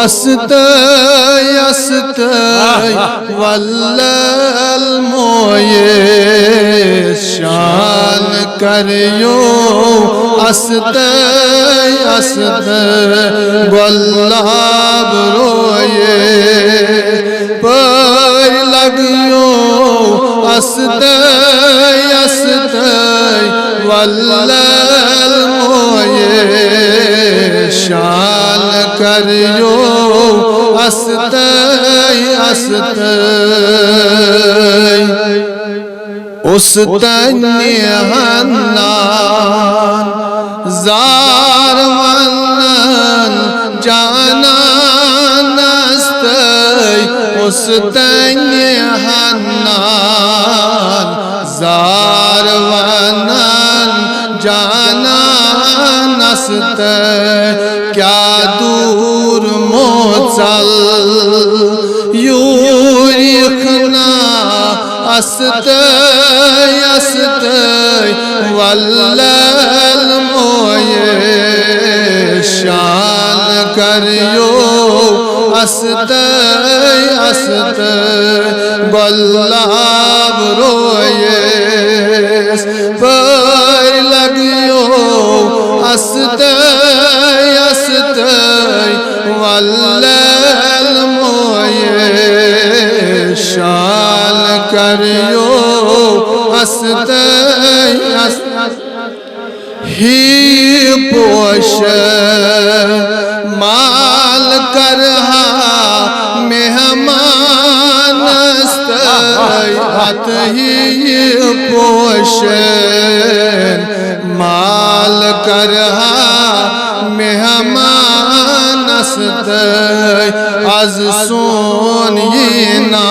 استای استای والله الموی شان کریو استای استای والله بروی پر لگیو استای استای والله الموی شان کریو استای استای استنی حنان زارونن جانان استای استنی حنان زارونن جانان استای کیا دور موچل یوریخنا استای استای والله الموی شان کریو استای استای والله برویس پر لگیو استای استای والله الموی شان کریو استای استای ہی پوش مال کرہا مہمان استای ہاتھ ہی پوش مال کرہا مہمان استای از سونینا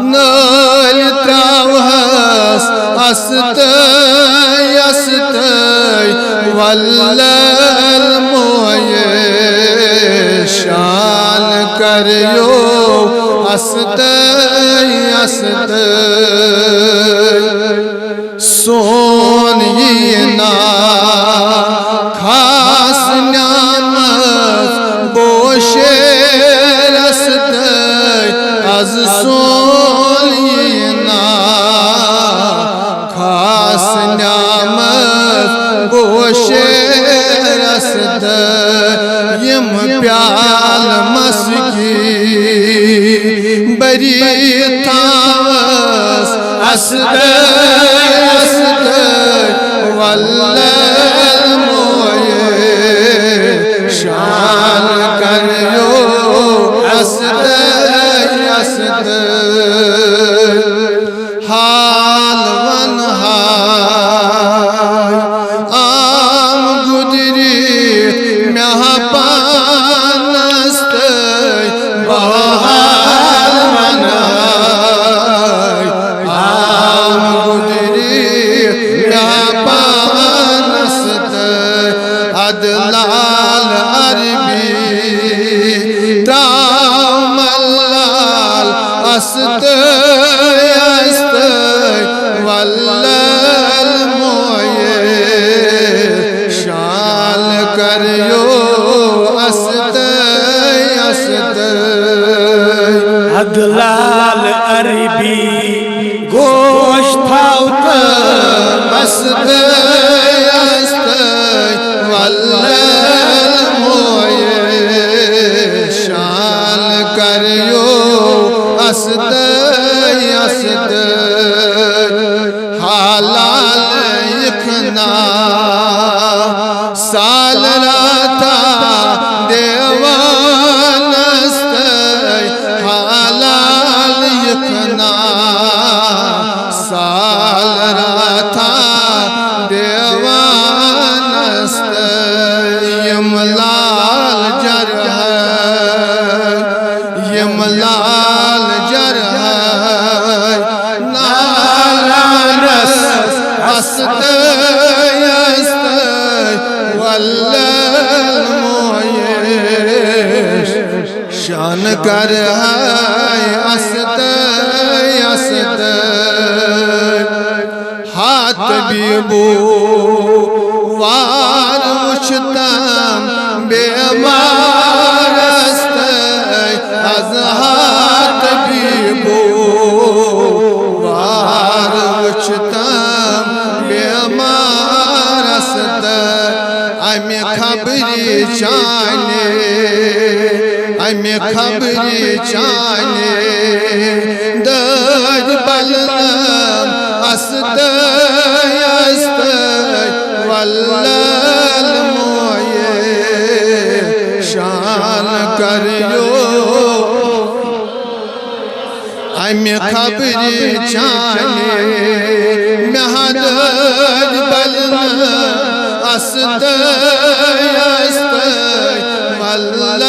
نل تراوہس استای استای والله الموی شان کریو استای استای سونینا خاص نعمت بوشیر استای از سونینا خاص نعمت بوشیر استای یم پیال مسکی بری تاوس استای استای والله الموی شان کریو استای استای حال ونهای آم گدری مهپان استای بحال ونهای آم گدری مهپان استای عدلال عربی ترام اللال استای استای والله الموی شان کریو استای استای عدلال عربی گوشت تھاوت استای استای والله الموی شان کریو استای استای حلال یکنا سال راتا دیوان استای حلال یکنا سال راتا دیوان استای یملال جرح یملال جرح نالانس استای استای والله الموی شان کرہ استای استای ہاتھ بیبو وار مشتم بیمار چانے امی خبری چانے دج بلنم است واللل موئے شان کریو امی خبری چانے مہدج بلنم است واللل